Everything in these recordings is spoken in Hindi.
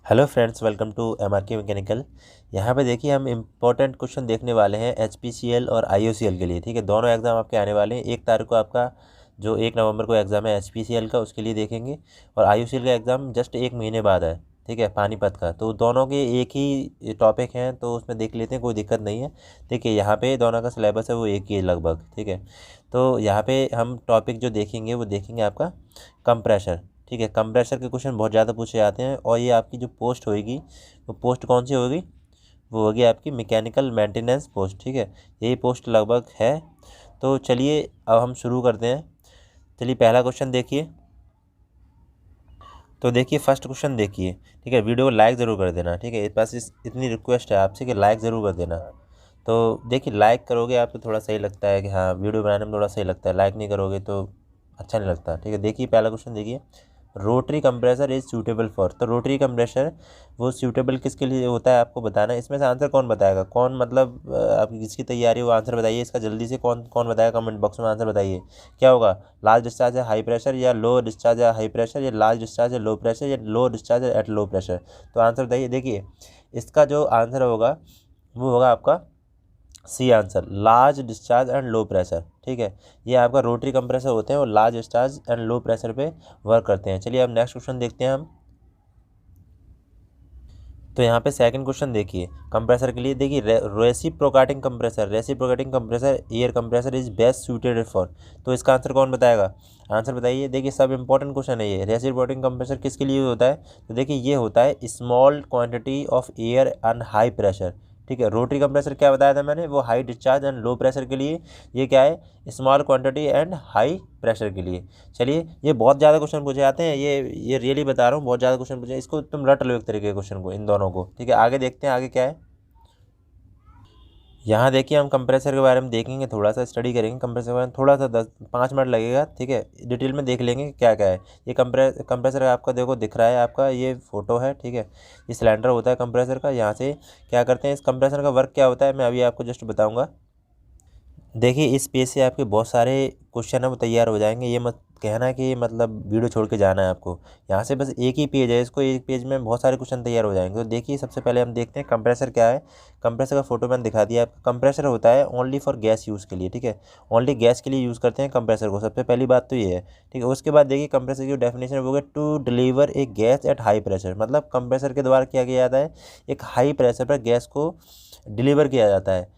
Hello friends, welcome to MRK mechanical. यहाँ पे देखिए हम इम्पोर्टेंट क्वेश्चन देखने वाले हैं एचपीसीएल और आईओसीएल के लिए। ठीक है, दोनों एग्ज़ाम आपके आने वाले हैं। 1 तारीख को आपका जो 1 नवंबर को एग्ज़ाम है एचपीसीएल का, उसके लिए देखेंगे। और आईओसीएल का एग्ज़ाम जस्ट 1 महीने बाद है। ठीक है, पानीपत का। तो दोनों के एक ही टॉपिक हैं, तो उसमें देख लेते हैं, कोई दिक्कत नहीं है। देखिए यहाँ पे दोनों का सिलेबस है वो एक ही है लगभग। ठीक है, तो यहाँ पे हम टॉपिक जो देखेंगे वो देखेंगे आपका कंप्रेशर। ठीक है, कंप्रेसर के क्वेश्चन बहुत ज़्यादा पूछे जाते हैं। और ये आपकी जो पोस्ट होएगी वो पोस्ट कौन सी होगी, वो होगी आपकी मैकेनिकल मेंटेनेंस पोस्ट। ठीक है, यही पोस्ट लगभग है। तो चलिए अब हम शुरू करते हैं। चलिए पहला क्वेश्चन देखिए। तो देखिए फर्स्ट क्वेश्चन देखिए। ठीक है, वीडियो को लाइक ज़रूर कर देना। ठीक है, बस इतनी रिक्वेस्ट है आपसे कि लाइक ज़रूर कर देना। तो देखिए लाइक करोगे आप तो थोड़ा सही लगता है कि हाँ वीडियो बनाने में थोड़ा सही लगता है। लाइक नहीं करोगे तो अच्छा नहीं लगता। ठीक है, देखिए पहला क्वेश्चन देखिए। Rotary compressor is suitable for. तो रोटरी कंप्रेसर वो सूटेबल किसके लिए होता है आपको बताना है। इसमें से आंसर कौन बताएगा, कौन मतलब आपकी किसकी तैयारी है वो आंसर बताइए इसका जल्दी से। कौन कौन बताएगा कमेंट बॉक्स में आंसर बताइए। क्या होगा, लार्ज डिस्चार्ज है हाई प्रेशर, या लो डिस्चार्ज है हाई प्रेशर, या लार्ज डिस्चार्ज है लो प्रेशर, या लो डिस्चार्ज है एट लो प्रेशर। तो आंसर बताइए। देखिए इसका जो आंसर होगा वो होगा आपका C answer, large discharge and low pressure. ठीक है, ये आपका रोटरी कंप्रेसर होते हैं और large discharge and low pressure पे वर्क करते हैं। चलिए अब नेक्स्ट क्वेश्चन देखते हैं हम। तो यहाँ पे सेकंड क्वेश्चन देखिए कंप्रेसर के लिए। देखिए reciprocating compressor, reciprocating compressor air compressor is best suited for. तो इसका आंसर कौन बताएगा, आंसर बताइए। देखिए सब इंपॉर्टेंट क्वेश्चन है ये। रेसिप्रोकेटिंग कंप्रेसर किसके लिए होता है, तो देखिए ये होता है small quantity of air and high pressure. ठीक है, रोटरी कंप्रेसर क्या बताया था मैंने, वो high discharge and low pressure के लिए। ये क्या है, small quantity and high pressure के लिए। चलिए ये बहुत ज़्यादा क्वेश्चन पूछे जाते हैं, ये रियली बता रहा हूँ, बहुत ज़्यादा क्वेश्चन पूछे। इसको तुम रट लो एक तरीके के क्वेश्चन को, इन दोनों को। ठीक है, आगे देखते हैं आगे क्या है। यहाँ देखिए हम कंप्रेसर के बारे में देखेंगे, थोड़ा सा स्टडी करेंगे कंप्रेसर के बारे में, थोड़ा सा 5 मिनट लगेगा। ठीक है, डिटेल में देख लेंगे क्या क्या है। ये कंप्रेसर आपका देखो दिख रहा है, आपका ये फोटो है। ठीक है, ये सिलेंडर होता है कंप्रेसर का। यहाँ से क्या करते हैं, इस कंप्रेसर का वर्क क्या होता है मैं अभी आपको जस्ट बताऊँगा। देखिए इस पेज से आपके बहुत सारे क्वेश्चन है वो तैयार हो जाएंगे। ये मत कहना कि मतलब वीडियो छोड़ के जाना है आपको। यहाँ से बस एक ही पेज है, इसको एक पेज में बहुत सारे क्वेश्चन तैयार हो जाएंगे। तो देखिए सबसे पहले हम देखते हैं कंप्रेसर क्या है। कंप्रेसर का फोटो मैंने दिखा दिया आपको। कंप्रेसर होता है ओनली फॉर गैस यूज़ के लिए। ठीक है, ओनली गैस के लिए यूज़ करते हैं कंप्रेसर को, सबसे पहली बात तो ये है। ठीक है, उसके बाद देखिए कंप्रेसर की डेफिनेशन वो है to deliver a gas at high pressure. मतलब कंप्रेसर के द्वारा क्या किया जाता है, एक हाई प्रेशर पर गैस को डिलीवर किया जाता है।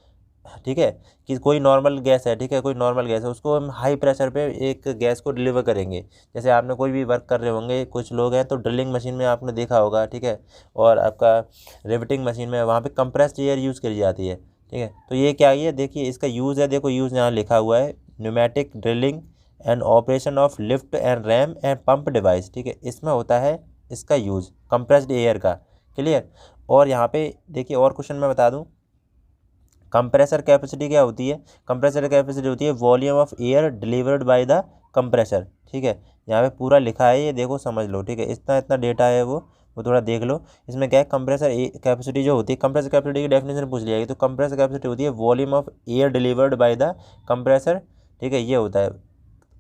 ठीक है, कि कोई नॉर्मल गैस है। ठीक है, कोई नॉर्मल गैस है, उसको हम हाई प्रेशर पे एक गैस को डिलीवर करेंगे। जैसे आपने कोई भी वर्क कर रहे होंगे, कुछ लोग हैं तो ड्रिलिंग मशीन में आपने देखा होगा। ठीक है, और आपका रिवेटिंग मशीन में वहाँ पे कंप्रेस्ड एयर यूज़ करी जाती है। ठीक है, तो ये क्या है, देखिए इसका यूज़ है, देखो यूज़ यहाँ लिखा हुआ है, pneumatic drilling and operation of lift and RAM and pump device. ठीक है, इसमें होता है इसका यूज़ कंप्रेस्ड एयर का। क्लियर। और यहाँ पे देखिए और क्वेश्चन मैं बता दूँ, कंप्रेसर कैपेसिटी क्या होती है, कंप्रेसर कैपेसिटी होती है volume of air delivered by the compressor. ठीक है, यहाँ पे पूरा लिखा है, ये देखो समझ लो। ठीक है, इतना इतना डेटा है वो थोड़ा देख लो। इसमें क्या है, कंप्रेसर कैपेसिटी जो होती है, कंप्रेसर कैपेसिटी की डेफिनेशन पूछ लिया गया। तो कंप्रेसर कैपेसिटी होती है volume of air delivered by the compressor. ठीक है, ये होता है।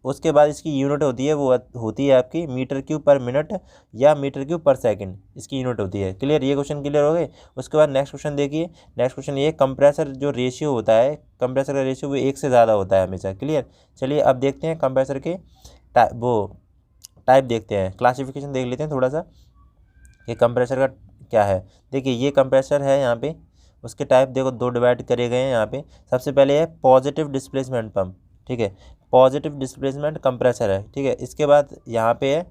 उसके बाद इसकी यूनिट होती है, वो होती है आपकी मीटर क्यूब पर मिनट या मीटर क्यूब पर सेकंड, इसकी यूनिट होती है। क्लियर, ये क्वेश्चन क्लियर हो गए। उसके बाद नेक्स्ट क्वेश्चन देखिए। नेक्स्ट क्वेश्चन ये कंप्रेसर जो रेशियो होता है, कंप्रेसर का रेशियो वो 1 से ज़्यादा होता है हमेशा। क्लियर। चलिए अब देखते हैं कंप्रेसर के टाइप देखते हैं, क्लासिफिकेशन देख लेते हैं थोड़ा सा कि कंप्रेसर का क्या है। देखिए ये कंप्रेसर है, यहाँ पे उसके टाइप देखो दो डिवाइड करे गए हैं यहाँ पे। सबसे पहले है पॉजिटिव डिस्प्लेसमेंट पंप। ठीक है, पॉजिटिव डिस्प्लेसमेंट कंप्रेसर है। ठीक है, इसके बाद यहाँ पे है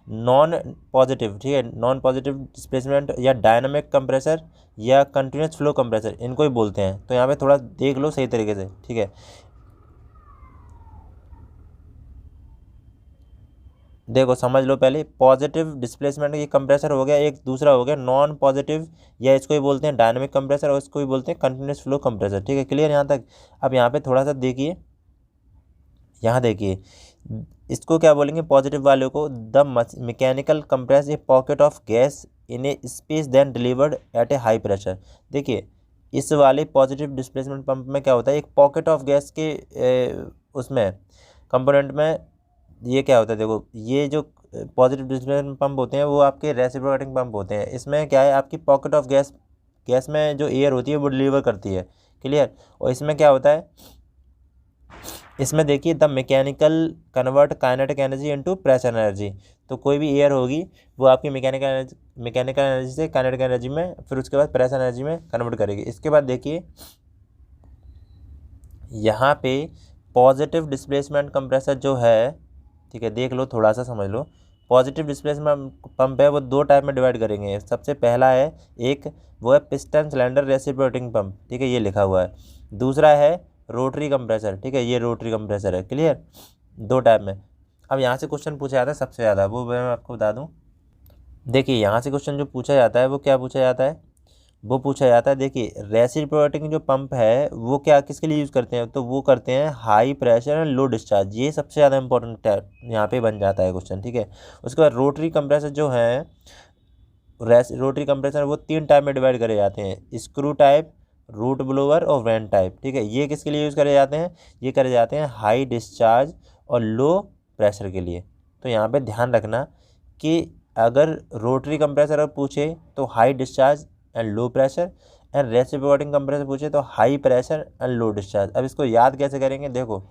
नॉन पॉजिटिव। ठीक है, नॉन पॉजिटिव डिस्प्लेसमेंट या डायनामिक कंप्रेसर या कंटिन्यूस फ्लो कंप्रेसर, इनको ही बोलते हैं। तो यहाँ पे थोड़ा देख लो सही तरीके से। ठीक है, देखो समझ लो पहले पॉजिटिव डिस्प्लेसमेंट ये कंप्रेसर हो गया, एक दूसरा हो गया नॉन पॉजिटिव, या इसको ही बोलते हैं डायनामिक कंप्रेसर और इसको ही बोलते हैं कंटिन्यूस फ्लो कंप्रेसर। ठीक है, क्लियर यहाँ तक। अब यहाँ पे थोड़ा सा देखिए, यहाँ देखिए इसको क्या बोलेंगे, पॉजिटिव वाले को the mechanical compress a pocket of gas in a space then delivered at a high pressure. देखिए इस वाले पॉजिटिव डिस्प्लेसमेंट पंप में क्या होता है, एक पॉकेट ऑफ गैस के उसमें कंपोनेंट में ये क्या होता है, देखो ये जो पॉजिटिव डिस्प्लेसमेंट पंप होते हैं वो आपके रेसिप्रोकेटिंग पंप होते हैं। इसमें क्या है, आपकी पॉकेट ऑफ गैस, गैस में जो एयर होती है वो डिलीवर करती है, क्लियर। और इसमें क्या होता है, इसमें देखिए the mechanical convert kinetic energy into pressure energy. तो कोई भी एयर होगी वो आपकी मैकेनिकल एनर्जी से काइनेटिक एनर्जी में, फिर उसके बाद प्रेशर एनर्जी में कन्वर्ट करेगी। इसके बाद देखिए यहाँ पे पॉजिटिव डिस्प्लेसमेंट कंप्रेसर जो है, ठीक है, देख लो थोड़ा सा समझ लो। पॉजिटिव डिस्प्लेसमेंट पंप है वो दो टाइप में डिवाइड करेंगे। सबसे पहला है एक, वो है पिस्टन सिलेंडर रेसिप्रोकेटिंग पंप, ठीक है, ये लिखा हुआ है। दूसरा है रोटरी कंप्रेसर, ठीक है, ये रोटरी कंप्रेसर है, क्लियर। दो टाइप में। अब यहाँ से क्वेश्चन पूछा जाता है सबसे ज़्यादा, वो मैं आपको बता दूँ। देखिए यहाँ से क्वेश्चन जो पूछा जाता है वो क्या पूछा जाता है, वो पूछा जाता है, देखिए रेसिप्रोकेटिंग जो पंप है वो क्या किसके लिए यूज़ करते हैं, तो वो करते हैं high pressure and low discharge. ये सबसे ज़्यादा इंपॉर्टेंट यहाँ पे बन जाता है क्वेश्चन, ठीक है। उसके बाद रोटरी कंप्रेसर जो है, रोटरी कंप्रेसर वो तीन टाइप में डिवाइड करे जाते हैं, स्क्रू टाइप, रूट ब्लोअर और वैन टाइप, ठीक है। ये किसके लिए यूज़ करे जाते हैं, ये करे जाते हैं हाई डिस्चार्ज और लो प्रेशर के लिए। तो यहाँ पे ध्यान रखना कि अगर रोटरी कंप्रेसर पूछे तो high discharge and low pressure, and reciprocating compressor पूछे तो high pressure and low discharge. अब इसको याद कैसे करेंगे, देखो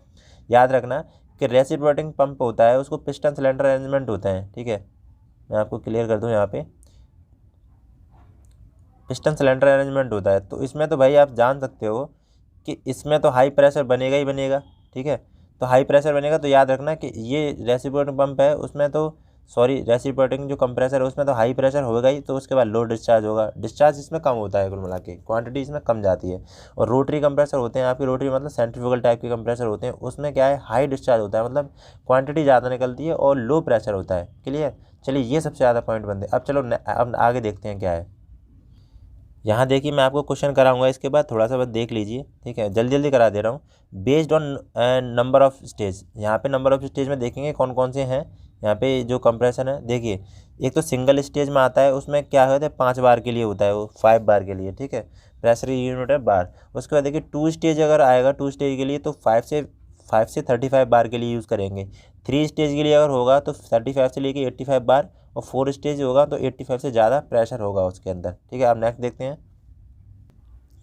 याद रखना कि रेसिप्रोकेटिंग पंप होता है उसको पिस्टन सिलेंडर अरेंजमेंट होता है, ठीक है। मैं आपको क्लियर कर दूँ, यहाँ पे पिस्टन सिलेंडर अरेंजमेंट होता है। तो इसमें तो भाई आप जान सकते हो कि इसमें तो हाई प्रेशर बनेगा ही बनेगा, ठीक है। तो हाई प्रेशर बनेगा तो याद रखना कि ये रेसिप्रोकेटिंग पंप है उसमें तो, सॉरी रेसिप्रोकेटिंग जो कंप्रेसर है उसमें तो हाई प्रेशर होगा ही, तो उसके बाद लो डिस्चार्ज होगा। डिस्चार्ज इसमें कम होता है, कुल मिला के क्वांटिटी इसमें कम जाती है। और रोटरी कंप्रेसर होते हैं आपकी, रोटरी मतलब सेंट्रीफ्यूगल टाइप के कंप्रेसर होते हैं, उसमें क्या है हाई डिस्चार्ज होता है, मतलब क्वांटिटी ज़्यादा निकलती है और लो प्रेशर होता है, क्लियर। चलिए ये सबसे ज़्यादा पॉइंट बनते हैं। अब चलो अब आगे देखते हैं क्या है। यहाँ देखिए मैं आपको क्वेश्चन कराऊंगा, इसके बाद थोड़ा सा बस देख लीजिए, ठीक है, जल्दी जल्दी करा दे रहा हूँ। Based on number of stage, यहाँ पे नंबर ऑफ स्टेज में देखेंगे कौन कौन से हैं। यहाँ पे जो कंप्रेशन है देखिए, एक तो सिंगल स्टेज में आता है, उसमें क्या होता है 5 बार के लिए होता है, वो 5 बार के लिए, ठीक है, प्रेशर यूनिट है बार। उसके बाद देखिए 2 स्टेज अगर आएगा, 2 स्टेज के लिए तो 5 से 35 बार के लिए यूज़ करेंगे। 3 स्टेज के लिए अगर होगा तो 35 से लेके 85 बार, और 4 स्टेज होगा तो 85 से ज़्यादा प्रेशर होगा उसके अंदर, ठीक है। अब नेक्स्ट देखते हैं।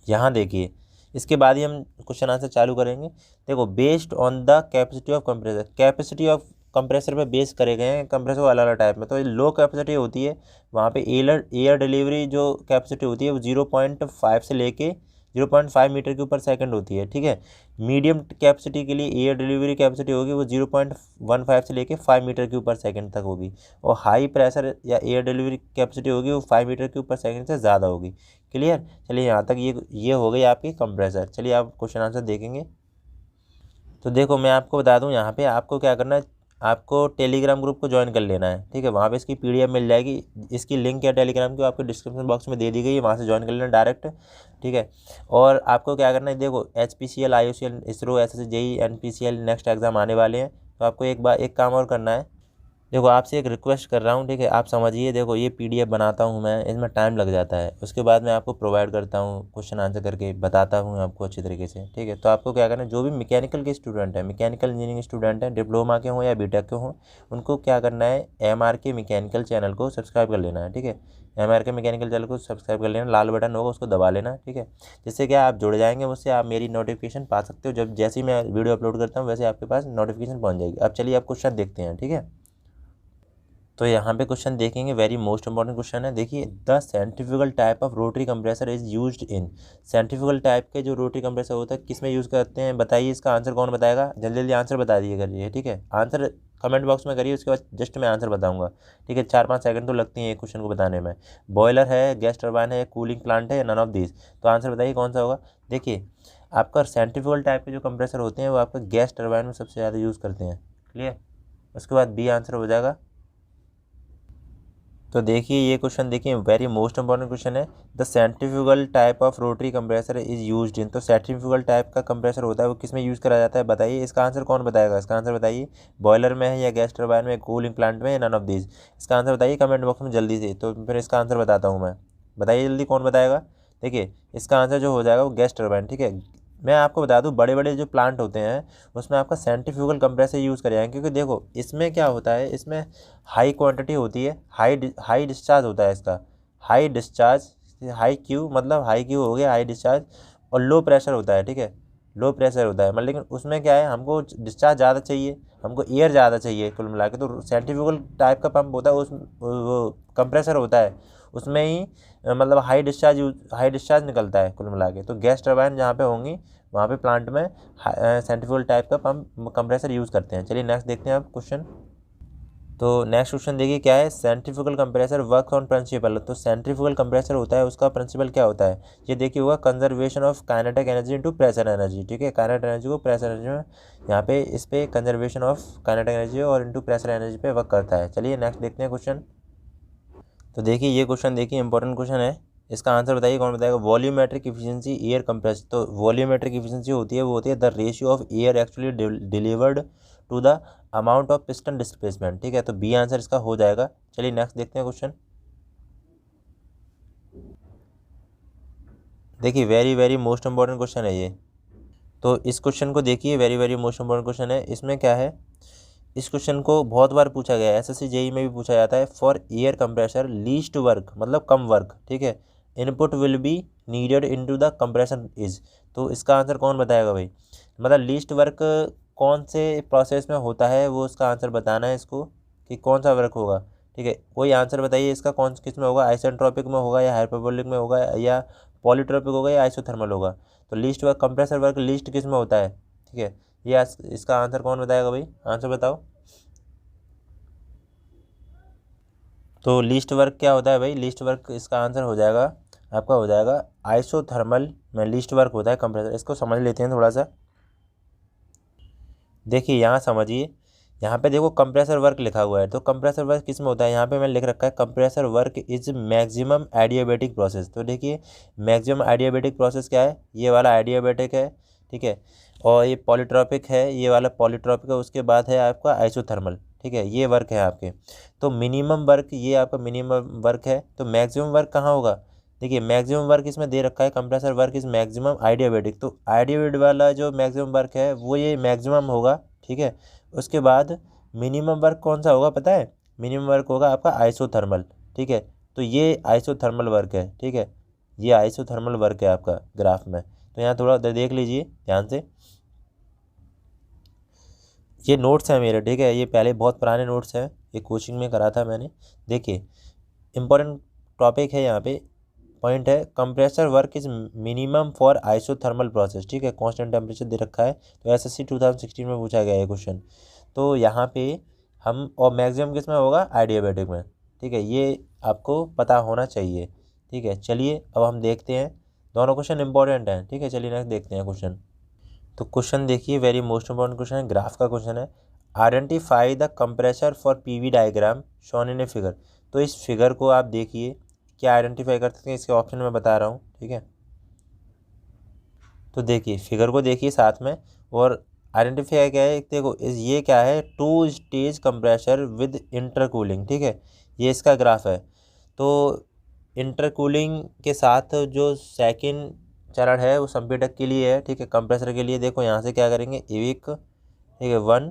यहाँ देखिए इसके बाद ही हम क्वेश्चन आंसर चालू करेंगे। देखो based on the capacity of compressor, capacity of compressor पे बेस करे गए हैं कंप्रेसर को अलग अलग टाइप में। तो लो कैपेसिटी होती है, वहाँ पे एयर डिलीवरी जो कैपेसिटी होती है वो 0.5 से लेके 0.5 मीटर के ऊपर सेकंड होती है, ठीक है। मीडियम कैपेसिटी के लिए एयर डिलीवरी कैपेसिटी होगी वो 0.15 से लेके 5 मीटर के ऊपर सेकंड तक होगी। और हाई प्रेशर या एयर डिलीवरी कैपेसिटी होगी वो 5 मीटर के ऊपर सेकंड से ज़्यादा होगी, क्लियर। चलिए यहाँ तक ये हो गई आपकी कंप्रेसर। चलिए आप क्वेश्चन आंसर देखेंगे। तो देखो मैं आपको बता दूं, यहाँ पे आपको क्या करना है, आपको टेलीग्राम ग्रुप को ज्वाइन कर लेना है, ठीक है। वहाँ पे इसकी पीडीएफ मिल जाएगी, इसकी लिंक है टेलीग्राम की आपको डिस्क्रिप्शन बॉक्स में दे दी गई है, वहाँ से ज्वाइन कर लेना डायरेक्ट, ठीक है। और आपको क्या करना है, देखो HPCL, IOCL, ISRO, SSC, JEE, NPCL next exam आने वाले हैं, तो आपको एक काम और करना है। देखो आपसे एक रिक्वेस्ट कर रहा हूँ, ठीक है, आप समझिए। देखो ये PDF बनाता हूँ मैं, इसमें टाइम लग जाता है, उसके बाद मैं आपको प्रोवाइड करता हूँ क्वेश्चन आंसर करके बताता हूँ आपको अच्छी तरीके से, ठीक है। तो आपको क्या करना है, जो भी मैकेनिकल के स्टूडेंट हैं, मैकेनिकल इंजीनियरिंग स्टूडेंट हैं, डिप्लोमा के हों या BTech के हों, उनको क्या करना है, MRK मैकेनिकल चैनल को सब्सक्राइब कर लेना है, ठीक है। MRK मैकेनिकल चैनल को सब्सक्राइब कर लेना, लाल बटन होगा उसको दबा लेना, ठीक है। जिससे क्या आप जुड़ जाएंगे मुझसे, आप मेरी नोटिफिकेशन पा सकते हो। जब जैसे ही मैं वीडियो अपलोड करता हूँ वैसे आपके पास नोटिफिकेशन पहुँच जाएगी। अब चलिए आप क्वेश्चन देखते हैं, ठीक है। तो यहाँ पे क्वेश्चन देखेंगे, वेरी मोस्ट इंपॉर्टेंट क्वेश्चन है। देखिए the centrifugal type of rotary compressor is used in, centrifugal type के जो रोटरी कंप्रेसर होता है किस में यूज़ करते हैं, बताइए। इसका आंसर कौन बताएगा, जल्दी जल्दी आंसर बता दिए करिए, ठीक है। आंसर कमेंट बॉक्स में करिए, उसके बाद जस्ट मैं आंसर बताऊंगा, ठीक है। 4-5 सेकंड तो लगती हैं एक क्वेश्चन को बताने में। बॉयलर है, गैस टर्बाइन है, कूलिंग प्लांट है, नन ऑफ दिस। तो आंसर बताइए कौन सा होगा। देखिए आपका सेंट्रीफ्यूगल टाइप के जो कंप्रेसर होते हैं वो आपका गैस टर्बाइन में सबसे ज़्यादा यूज़ करते हैं, क्लियर। उसके बाद बी आंसर हो जाएगा। तो देखिए ये क्वेश्चन देखिए, वेरी मोस्ट इंपॉर्टेंट क्वेश्चन है। The centrifugal type of rotary compressor is used in, तो सेंट्रीफ्यूगल टाइप का कंप्रेसर होता है वो किस में यूज़ करा जाता है, बताइए। इसका आंसर कौन बताएगा, इसका आंसर बताइए। बॉयलर में है या गैस टरबाइन में, कूलिंग प्लांट में, नन ऑफ दीज। इसका आंसर बताइए कमेंट बॉक्स में जल्दी से। तो फिर इसका आंसर बताता हूँ मैं, बताइए जल्दी कौन बताएगा। देखिए इसका आंसर जो हो जाएगा वो गैस टरबाइन, ठीक है। मैं आपको बता दूं बड़े बड़े जो प्लांट होते हैं उसमें आपका सेंट्रीफ्यूगल कंप्रेसर यूज़ कर जाएंगे, क्योंकि देखो इसमें क्या होता है, इसमें हाई क्वांटिटी होती है, हाई डिस्चार्ज होता है इसका, हाई डिस्चार्ज, हाई क्यू मतलब हाई क्यू हो गया हाई डिस्चार्ज, और लो प्रेशर होता है, ठीक है, लो प्रेशर होता है मतलब, लेकिन उसमें क्या है हमको डिस्चार्ज ज़्यादा चाहिए, हमको एयर ज़्यादा चाहिए कुल मिला के, तो सेंट्रीफ्यूगल टाइप का पंप होता है, उस वो कंप्रेसर होता है उसमें ही मतलब हाई डिस्चार्ज निकलता है कुल मिला के। तो गैस टरबाइन जहाँ पे होंगी वहाँ पे प्लांट में सेंट्रीफ्यूगल टाइप का पंप कंप्रेसर यूज़ करते हैं। चलिए नेक्स्ट देखते हैं आप क्वेश्चन। तो नेक्स्ट क्वेश्चन देखिए क्या है, centrifugal compressor work on principle. तो सेंट्रीफ्यूगल कंप्रेसर होता है उसका प्रिंसिपल क्या होता है, ये देखिए होगा conservation of kinetic energy into pressure energy, ठीक है, काइनेटिक एनर्जी को प्रेशर एनर्जी में, यहाँ पे इस पे कंजर्वेशन ऑफ काइनेटिक एनर्जी और इनटू प्रेशर एनर्जी पे वर्क करता है। चलिए नेक्स्ट देखते हैं क्वेश्चन। तो देखिए ये क्वेश्चन देखिए इंपॉर्टेंट क्वेश्चन है, इसका आंसर बताइए कौन बताएगा। वॉल्यूमेट्रिक इफिशिएंसी एयर कंप्रेस, तो वॉल्यूमेट्रिक इफिशिएंसी होती है वो होती है the ratio of air actually delivered to the amount of piston displacement, ठीक है, तो बी आंसर इसका हो जाएगा। चलिए नेक्स्ट देखते हैं क्वेश्चन। देखिए very very most important question है ये, तो इस क्वेश्चन को देखिए, very very most important question है। इसमें क्या है, इस क्वेश्चन को बहुत बार पूछा गया है, एसएससी जेई में भी पूछा जाता है। For air compressor least work मतलब कम वर्क, ठीक है, input will be needed into the compression is, तो इसका आंसर कौन बताएगा भाई, मतलब लीस्ट वर्क कौन से प्रोसेस में होता है वो उसका आंसर बताना है इसको, कि कौन सा वर्क होगा, ठीक है, कोई आंसर बताइए इसका, कौन किस में होगा, आइसेंट्रोपिक में होगा या हाइपरबोलिक में होगा या पॉलीट्रोपिक होगा या आइसोथर्मल होगा। तो least work compressor work least किस में होता है, ठीक है, ये इसका आंसर कौन बताएगा भाई, आंसर बताओ। तो लीस्ट वर्क क्या होता है भाई, लीस्ट वर्क इसका आंसर हो जाएगा आपका, हो जाएगा आइसोथर्मल में लीस्ट वर्क होता है कंप्रेसर। इसको समझ लेते हैं थोड़ा सा। देखिए यहाँ समझिए, यहाँ पे देखो कंप्रेसर वर्क लिखा हुआ है, तो कंप्रेसर वर्क किस में होता है, यहाँ पे मैंने लिख रखा है compressor work is maximum adiabatic process. तो देखिए मैक्सिमम एडियाबेटिक प्रोसेस क्या है, ये वाला एडियाबेटिक है, ठीक है, और ये पॉलीट्रॉपिक है, ये वाला पॉलीट्रॉपिक है, उसके बाद है आपका आइसोथर्मल, ठीक है, ये वर्क है आपके। तो मिनिमम वर्क ये आपका मिनिमम वर्क है, तो मैक्सिमम वर्क कहाँ होगा, देखिए मैक्सिमम वर्क इसमें दे रखा है कंप्रेसर वर्क इज मैक्सिमम आइडियाबेटिक, तो आइडियाबेटिक वाला जो मैक्सिमम वर्क है वो ये मैक्सिमम होगा, ठीक है। उसके बाद मिनिमम वर्क कौन सा होगा पता है, मिनिमम वर्क होगा आपका आइसोथर्मल, ठीक है, तो ये आइसोथर्मल वर्क है, ठीक है, ये आइसोथर्मल वर्क है आपका ग्राफ में। तो यहाँ थोड़ा देख लीजिए ध्यान से, ये नोट्स हैं मेरे, ठीक है, ये पहले बहुत पुराने नोट्स हैं, ये कोचिंग में करा था मैंने। देखिए इंपॉर्टेंट टॉपिक है यहाँ पे, पॉइंट है compressor work is minimum for isothermal process, ठीक है, कांस्टेंट टेम्परेचर दे रखा है, तो एसएससी 2016 में पूछा गया है क्वेश्चन। तो यहाँ पे हम, और मैक्सिमम किस में होगा, आइडियाबेटिक में, ठीक है, ये आपको पता होना चाहिए, ठीक है। चलिए अब हम देखते हैं, दोनों क्वेश्चन इंपॉर्टेंट हैं, ठीक है, चलिए नेक्स्ट देखते हैं क्वेश्चन। तो क्वेश्चन देखिए वेरी मोस्ट इंपॉर्टेंट क्वेश्चन है, ग्राफ का क्वेश्चन है। Identify the compressor for PV diagram shown in a figure. तो इस फिगर को आप देखिए, क्या आइडेंटिफाई कर सकते हैं, इसके ऑप्शन में बता रहा हूँ, ठीक है। तो देखिए फिगर को देखिए साथ में, और आइडेंटिफाई क्या है, देखो ये क्या है, two stage compressor with intercooling, ठीक है, ये इसका ग्राफ है। तो इंटरकूलिंग के साथ जो सेकंड चरण है वो संपीड़क के लिए है, ठीक है, कंप्रेसर के लिए। देखो यहाँ से क्या करेंगे, एक, ठीक है, 1,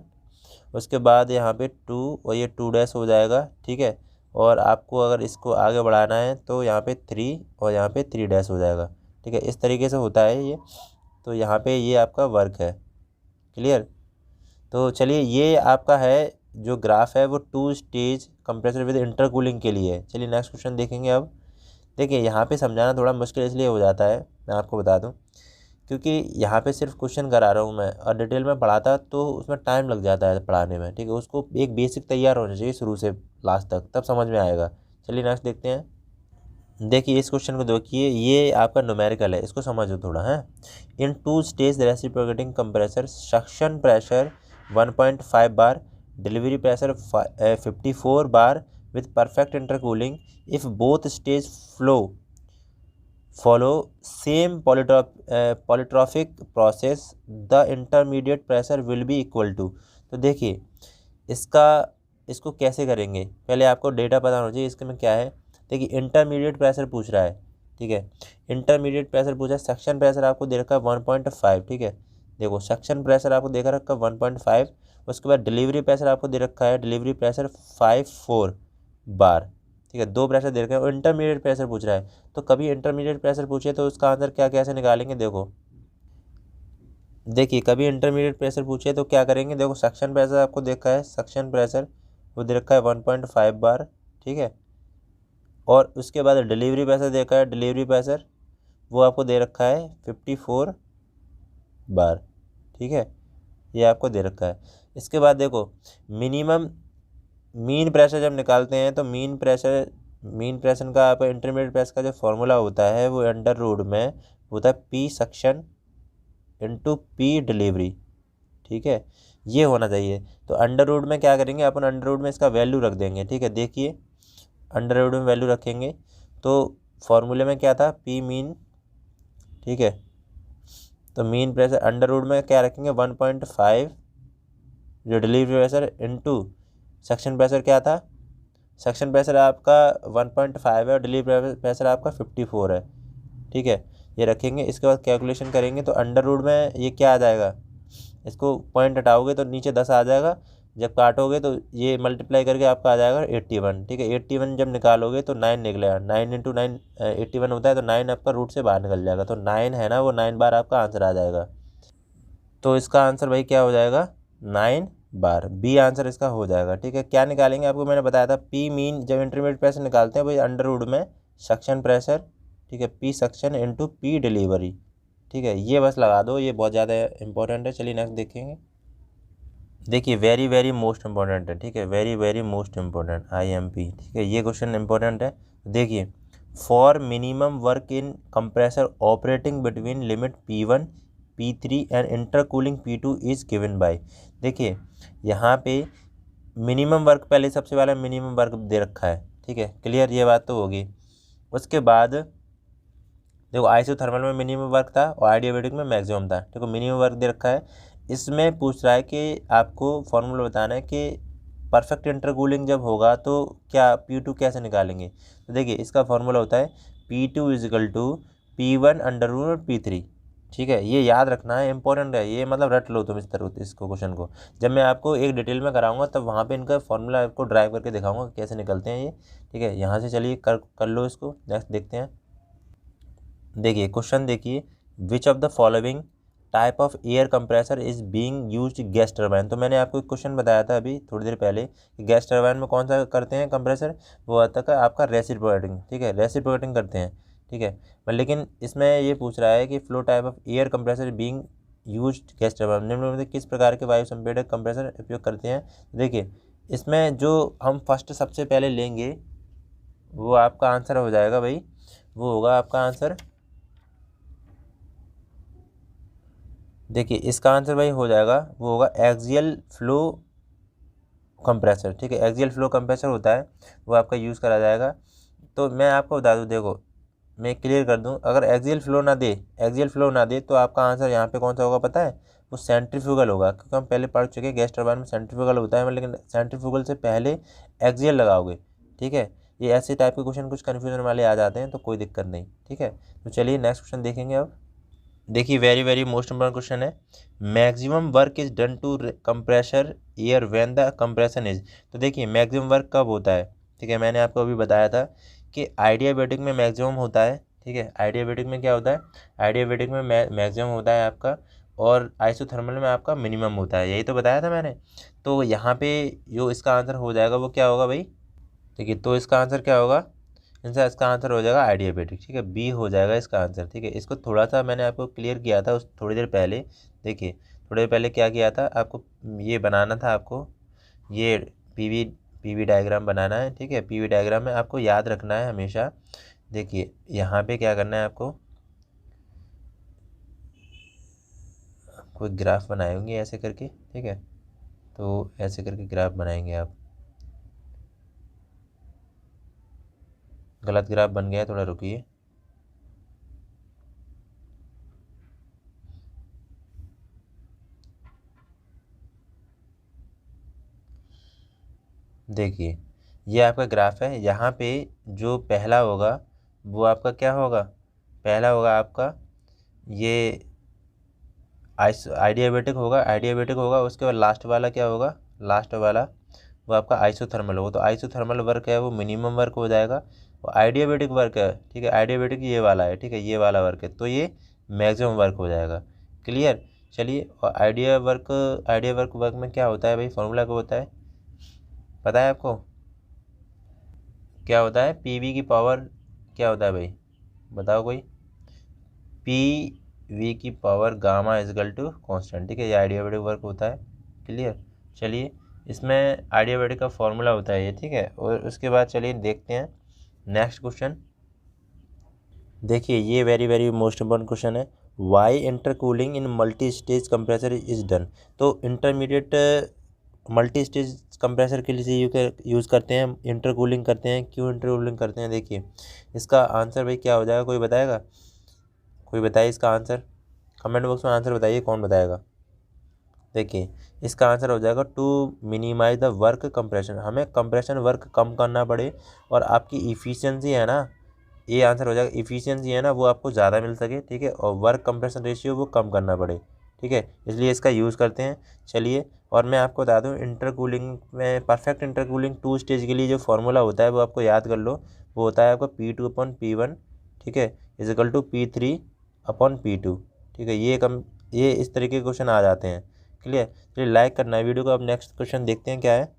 उसके बाद यहाँ पे 2 और ये 2 डैश हो जाएगा, ठीक है, और आपको अगर इसको आगे बढ़ाना है तो यहाँ पे 3 और यहाँ पे 3 डैश हो जाएगा, ठीक है, इस तरीके से होता है ये। तो यहाँ पे ये आपका वर्क है, क्लियर। तो चलिए ये आपका है जो ग्राफ है वो two stage compressor with intercooling के लिए है। चलिए नेक्स्ट क्वेश्चन देखेंगे अब। देखिए यहाँ पे समझाना थोड़ा मुश्किल इसलिए हो जाता है, मैं आपको बता दूं, क्योंकि यहाँ पे सिर्फ क्वेश्चन करा रहा हूँ मैं, और डिटेल में पढ़ाता तो उसमें टाइम लग जाता है पढ़ाने में, ठीक है, उसको एक बेसिक तैयार होना चाहिए शुरू से लास्ट तक, तब समझ में आएगा। चलिए नेक्स्ट देखते हैं। देखिए इस क्वेश्चन को देखिए, ये आपका न्यूमेरिकल है, इसको समझो थोड़ा है। In two stage reciprocating compressor suction pressure 1.5 bar, delivery pressure 54 bar with perfect intercooling, if both stage flow follow same polytropic process the intermediate pressure will be equal to. तो देखिए इसको कैसे करेंगे, पहले आपको डेटा पता होना चाहिए इसके में क्या है। देखिए इंटरमीडिएट प्रेशर पूछ रहा है, ठीक है। इंटरमीडिएट प्रेशर पूछा है, सक्शन प्रेशर आपको दे रखा है 1.5, ठीक है। देखो सक्शन प्रेशर आपको देखा रखा है 1.5। उसके बाद डिलीवरी प्रेशर आपको दे रखा है, डिलीवरी प्रेशर 54 बार, ठीक है। दो प्रेशर दे रखे हैं और इंटरमीडिएट प्रेशर पूछ रहा है। तो कभी इंटरमीडिएट प्रेशर पूछे तो उसका आंसर क्या कैसे निकालेंगे, देखो देखिए कभी इंटरमीडिएट प्रेशर पूछे तो क्या करेंगे, देखो सक्शन प्रेशर आपको देखा है, सक्शन प्रेशर वो दे रखा है 1.5 बार, ठीक है। और उसके बाद डिलीवरी प्रेशर देखा है, डिलीवरी प्रेशर वो आपको दे रखा है 54 बार, ठीक है। ये आपको दे रखा है। इसके बाद देखो मिनिमम मीन प्रेशर जब निकालते हैं तो मीन प्रेशर का आपका इंटरमीडिएट प्रेशर का जो फॉर्मूला होता है वो अंडर रूट में होता है P suction into P delivery, ठीक है। ये होना चाहिए। तो अंडर रूट में क्या करेंगे अपन, अंडर रूट में इसका वैल्यू रख देंगे, ठीक है। देखिए अंडर रूट में वैल्यू रखेंगे तो फॉर्मूले में क्या था, पी मीन, ठीक है। तो मीन प्रेशर अंडर रूट में क्या रखेंगे 1.5 जो delivery pressure into suction pressure क्या था, सक्शन प्रेशर आपका 1.5 है और डिलीवरी प्रेशर आपका 54 है, ठीक है। ये रखेंगे। इसके बाद कैलकुलेशन करेंगे तो अंडर रूट में ये क्या आ जाएगा, इसको पॉइंट हटाओगे तो नीचे 10 आ जाएगा, जब काटोगे तो ये मल्टीप्लाई करके आपका आ जाएगा 81, ठीक है। 81 जब निकालोगे तो 9 निकलेगा, 9 इंटू 9 81 होता है, तो 9 आपका रूट से बाहर निकल जाएगा, तो 9 है ना वो 9 बार आपका आंसर आ जाएगा। तो इसका आंसर भाई क्या हो जाएगा, 9 बार, बी आंसर इसका हो जाएगा, ठीक है। क्या निकालेंगे आपको मैंने बताया था, पी मीन जब इंटरमीडिएट प्रेशर निकालते हैं भाई अंडर रूट में सक्शन प्रेशर, ठीक है, P suction into P delivery, ठीक है। ये बस लगा दो, ये बहुत ज़्यादा इंपॉर्टेंट है। चलिए नेक्स्ट देखेंगे। देखिए वेरी वेरी मोस्ट इंपॉर्टेंट है, ठीक है, very very most important IMP, ठीक है। ये क्वेश्चन इंपॉर्टेंट है। देखिए for minimum work in compressor operating between limit P1 P3 and intercooling P2 is given by. देखिए यहाँ पे मिनिमम वर्क पहले सबसे पहले मिनिमम वर्क दे रखा है, ठीक है, क्लियर, ये बात तो होगी। उसके बाद देखो आइसोथर्मल में मिनिमम वर्क था और आइडियाबैटिक में मैक्सिमम था, देखो मिनिमम वर्क दे रखा है। इसमें पूछ रहा है कि आपको फॉर्मूला बताना है कि परफेक्ट इंटरकूलिंग जब होगा तो क्या P2 कैसे निकालेंगे। तो देखिए इसका फॉर्मूला होता है P2 is equal to P1 under root P3, ठीक है। ये याद रखना है, इंपॉर्टेंट है ये, मतलब रट लो तुम इस तरह इसको क्वेश्चन को। जब मैं आपको एक डिटेल में कराऊंगा तब वहाँ पे इनका फॉर्मूला आपको ड्राइव करके दिखाऊंगा कैसे निकलते हैं ये, ठीक है। यहाँ से चलिए कर लो इसको, नेक्स्ट देखते हैं। देखिए क्वेश्चन देखिए, which of the following type of air compressor is being used gas turbine. तो मैंने आपको एक क्वेश्चन बताया था अभी थोड़ी देर पहले कि गैस टरबाइन में कौन सा करते हैं कंप्रेसर, वो आता है आपका रेसिप्रोकेटिंग, ठीक है, रेसिप्रोकेटिंग करते हैं, ठीक है। लेकिन इसमें ये पूछ रहा है कि flow type of air compressor being used gas turbine, निम्न में किस प्रकार के वायु संपीड़क कंप्रेसर उपयोग करते हैं। देखिए इसमें जो हम फर्स्ट सबसे पहले लेंगे वो आपका आंसर हो जाएगा भाई, वो होगा आपका आंसर, देखिए इसका आंसर भाई हो जाएगा, वो होगा एक्सियल फ्लो कंप्रेसर, ठीक है। एक्सियल फ्लो कंप्रेसर होता है वो आपका यूज़ करा जाएगा। तो मैं आपको बता दूं, देखो मैं क्लियर कर दूं, अगर एक्सियल फ्लो ना दे तो आपका आंसर यहाँ पे कौन सा होगा पता है, वो सेंट्रीफ्यूगल होगा, क्योंकि हम पहले पढ़ चुके हैं गैस टरबाइन में सेंट्रीफ्यूगल होता है, लेकिन सेंट्रीफ्यूगल से पहले एक्सियल लगाओगे, ठीक है। ये ऐसे टाइप के क्वेश्चन कुछ कन्फ्यूजन वाले आ जाते हैं, तो कोई दिक्कत नहीं, ठीक है। तो चलिए नेक्स्ट क्वेश्चन देखेंगे अब। देखिए very very most important question है, maximum work is done to compressor air when the compression is. तो देखिए मैक्सिमम वर्क कब होता है, ठीक है, मैंने आपको अभी बताया था कि आइडियाबैटिक में मैक्सिमम होता है, ठीक है। आइडियाबैटिक में क्या होता है, आइडियाबैटिक में मैक्सिमम होता है आपका, और आइसोथर्मल में आपका मिनिमम होता है, यही तो बताया था मैंने। तो यहाँ पे जो इसका आंसर हो जाएगा वो क्या होगा भाई, देखिए तो इसका आंसर क्या होगा, इनसे इसका आंसर हो जाएगा आइडियाबैटिक, ठीक है, बी हो जाएगा इसका आंसर, ठीक है। इसको थोड़ा सा मैंने आपको क्लियर किया था उस थोड़ी देर पहले। देखिए थोड़ी देर पहले क्या किया था आपको, ये बनाना था आपको, ये पीवी डायग्राम बनाना है, ठीक है। पीवी डायग्राम में आपको याद रखना है हमेशा। देखिए यहाँ पे क्या करना है आपको, कोई ग्राफ बनाए होंगे ऐसे करके, ठीक है, तो ऐसे करके ग्राफ बनाएंगे आप। गलत ग्राफ बन गया, थोड़ा रुकिए। देखिए ये आपका ग्राफ है, यहाँ पे जो पहला होगा वो आपका क्या होगा, पहला होगा आपका ये आइडियाबैटिक होगा। उसके बाद लास्ट वाला क्या होगा, लास्ट वाला वो आपका आइसोथर्मल होगा। तो आइसोथर्मल वर्क है वो मिनिमम वर्क हो जाएगा, और आइडियाबैटिक वर्क है, ठीक है, आइडियाबैटिक ये वाला है, ठीक है, ये वाला वर्क है, तो ये मैक्सिमम वर्क हो जाएगा। क्लियर। चलिए, और आइडिया वर्क में क्या होता है भाई, फॉर्मूला क्या होता है, पता है आपको क्या होता है, पीवी की पावर क्या होता है भाई, बताओ कोई, पी वी की power gamma is equal to constant, ठीक है, ये आइडियाबैटिक वर्क होता है। क्लियर। चलिए, इसमें आइडियाबैटिक का फॉर्मूला होता है ये, ठीक है, और उसके बाद चलिए देखते हैं नेक्स्ट क्वेश्चन। देखिए, ये very very most important question है, why intercooling in multi stage compressor is done. तो इंटरमीडिएट मल्टी स्टेज कंप्रेसर के लिए यूज़ करते हैं, इंटरकूलिंग करते हैं, क्यों इंटरकूलिंग करते हैं, देखिए इसका आंसर भाई क्या हो जाएगा, कोई बताएगा, कोई बताइए इसका आंसर, कमेंट बॉक्स में आंसर बताइए, कौन बताएगा। देखिए, इसका आंसर हो जाएगा to minimize the work compression, हमें कंप्रेशन वर्क कम करना पड़े और आपकी इफ़िशियंसी है ना, ये आंसर हो जाएगा, इफ़िशियंसी है ना वो आपको ज़्यादा मिल सके, ठीक है, और वर्क कंप्रेशन रेशियो वो कम करना पड़े, ठीक है, इसलिए इसका यूज़ करते हैं। चलिए, और मैं आपको बता दूं, इंटरकूलिंग में परफेक्ट इंटरकूलिंग 2 स्टेज के लिए जो फार्मूला होता है वो आपको याद कर लो, वो होता है आपका P2/P1, ठीक है, इजिकल टू P3/P2, ठीक है, ये इस तरीके के क्वेश्चन आ जाते हैं। क्लियर। चलिए, लाइक करना है वीडियो को। अब नेक्स्ट क्वेश्चन देखते हैं क्या है।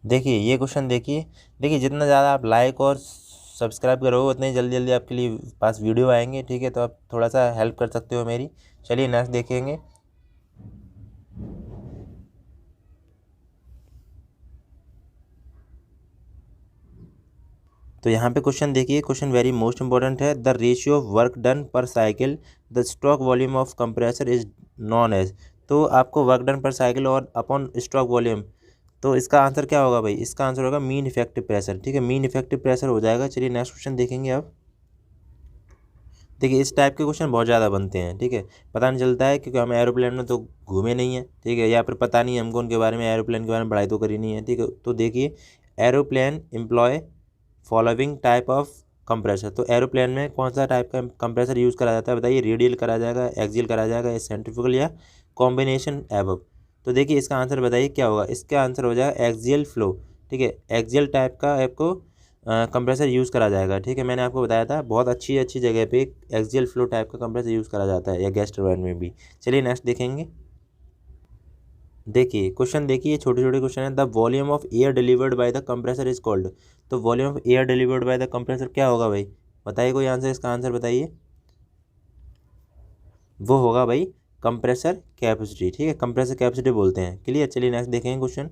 देखिए, ये क्वेश्चन देखिए, देखिए जितना ज़्यादा आप लाइक और सब्सक्राइब करोगे उतने जल्दी जल्दी आपके लिए पास वीडियो आएंगे, ठीक है, तो आप थोड़ा सा हेल्प कर सकते हो मेरी। चलिए नेक्स्ट देखेंगे। तो यहाँ पे क्वेश्चन देखिए, क्वेश्चन वेरी मोस्ट इंपॉर्टेंट है, the ratio of work done per cycle the stroke volume of compressor is known as. तो आपको वर्क डन पर साइकिल और अपॉन स्ट्रोक वॉल्यूम, तो इसका आंसर क्या होगा भाई, इसका आंसर होगा मीन इफेक्टिव प्रेशर, ठीक है, मीन इफेक्टिव प्रेशर हो जाएगा। चलिए नेक्स्ट क्वेश्चन देखेंगे अब। देखिए, इस टाइप के क्वेश्चन बहुत ज़्यादा बनते हैं, ठीक है, पता नहीं चलता है क्योंकि हम एरोप्लेन में तो घूमे नहीं हैं, ठीक है, या फिर पता नहीं हमको उनके बारे में, एरोप्लेन के बारे में पढ़ाई तो करी नहीं है, ठीक है। तो देखिए, aeroplane employ following type of compressor, तो एरोप्लेन में कौन सा टाइप का कंप्रेसर यूज़ करा जाता है, बताइए, रेडियल करा जाएगा, एक्सियल करा जाएगा, या सेंट्रीफ्यूगल, या कॉम्बिनेशन एबव। तो देखिए, इसका आंसर बताइए क्या होगा, इसका आंसर हो जाएगा एक्सियल फ्लो, ठीक है, एक्सियल टाइप का आपको कंप्रेसर यूज़ करा जाएगा, ठीक है, मैंने आपको बताया था बहुत अच्छी अच्छी जगह पे एक्सियल फ्लो टाइप का कंप्रेसर यूज़ करा जाता है, या गैस टरबाइन में भी। चलिए नेक्स्ट देखेंगे। देखिए, क्वेश्चन देखिए, छोटे छोटे क्वेश्चन है, the volume of air delivered by the compressor is called. तो volume of air delivered by the compressor क्या होगा भाई, बताइए कोई आंसर, इसका आंसर बताइए। वो होगा भाई कंप्रेसर कैपेसिटी, ठीक है, कंप्रेसर कैपेसिटी बोलते हैं। क्लियर। चलिए नेक्स्ट देखेंगे क्वेश्चन।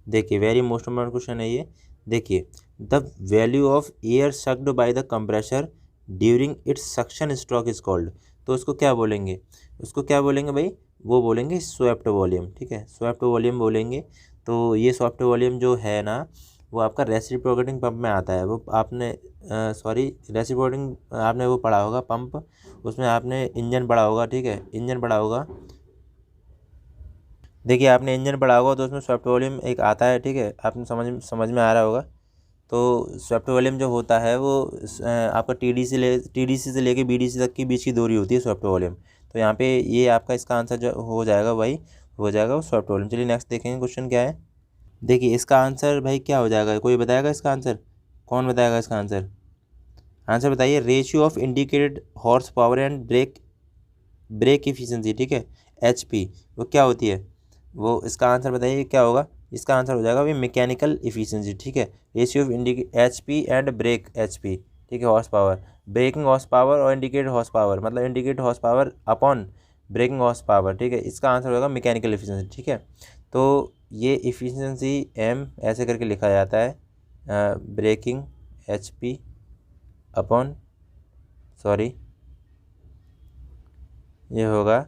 देखिए, वेरी मोस्ट इम्पोर्टेंट क्वेश्चन है ये। देखिए, the value of air sucked bye the compressor during its suction stroke is called. तो उसको क्या बोलेंगे, उसको क्या बोलेंगे भाई, वो बोलेंगे स्वेप्ट वॉल्यूम, ठीक है, स्वेप्ट वॉल्यूम बोलेंगे। तो ये स्वेप्ट वॉल्यूम जो है ना, वो आपका रेसिप्रोकेटिंग पंप में आता है, वो आपने सॉरी रेसिप्रोकेटिंग आपने वो पढ़ा होगा पंप, उसमें आपने इंजन पढ़ा होगा, ठीक है, इंजन पढ़ा होगा। देखिए, आपने इंजन पढ़ा होगा तो उसमें स्वेप्ट वॉल्यूम एक आता है, ठीक है, आपने समझ में आ रहा होगा। तो स्वेप्ट वॉल्यूम जो होता है वो आपका टीडीसी से लेके बीडीसी तक की बीच की दूरी होती है स्वेप्ट वॉल्यूम। तो यहाँ पे ये आपका इसका आंसर जो हो जाएगा भाई, हो जाएगा वो स्वेप्ट वॉल्यूम। चलिए नेक्स्ट देखेंगे क्वेश्चन क्या है। देखिए, इसका आंसर भाई क्या हो जाएगा, कोई बताएगा इसका आंसर, कौन बताएगा इसका आंसर, आंसर बताइए। Ratio of indicated horse power and brake efficiency, ठीक है, HP, वो क्या होती है, वो इसका आंसर बताइए क्या होगा। इसका आंसर हो जाएगा भाई मैकेनिकल इफिशिएंसी, ठीक है, ratio of HP and brake HP, ठीक है, horse power, braking horse power और इंडिकेटेड हॉर्स पावर, मतलब indicated horse power upon braking horse power, ठीक है, इसका आंसर होगा मैकेनिकल इफिशिएंसी, ठीक है। तो ये इफिशिएंसी M ऐसे करके लिखा जाता है, ब्रेकिंग HP अपॉन, सॉरी, ये होगा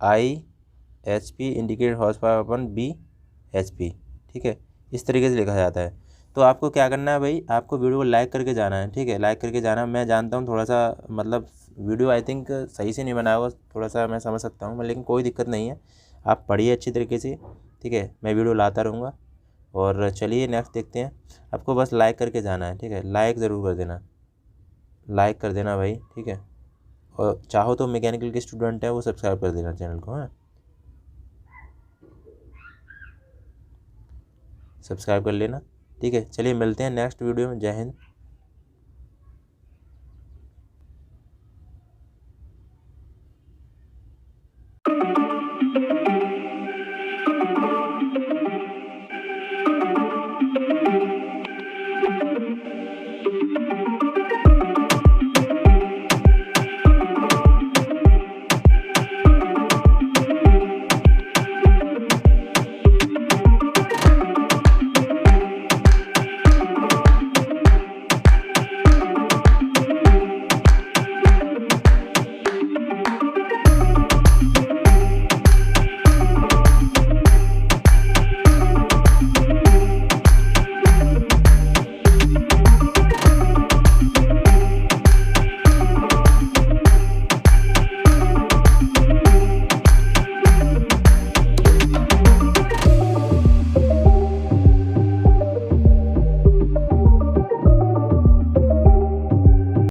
IHP इंडिकेटेड हॉर्स पावर अपन BHP, ठीक है, इस तरीके से लिखा जाता है। तो आपको क्या करना है भाई, आपको वीडियो को लाइक करके जाना है, ठीक है, लाइक करके जाना है। मैं जानता हूँ थोड़ा सा मतलब वीडियो आई थिंक सही से नहीं बनाया होगा, थोड़ा सा मैं समझ सकता हूँ, लेकिन कोई दिक्कत नहीं है, आप पढ़िए अच्छी तरीके से, ठीक है, मैं वीडियो लाता रहूँगा। और चलिए नेक्स्ट देखते हैं। आपको बस लाइक करके जाना है, ठीक है, लाइक ज़रूर कर देना, लाइक कर देना भाई, ठीक है। और चाहो तो मैकेनिकल के स्टूडेंट है वो सब्सक्राइब कर देना चैनल को, हाँ, सब्सक्राइब कर लेना, ठीक है। चलिए मिलते हैं नेक्स्ट वीडियो में। जय हिंद।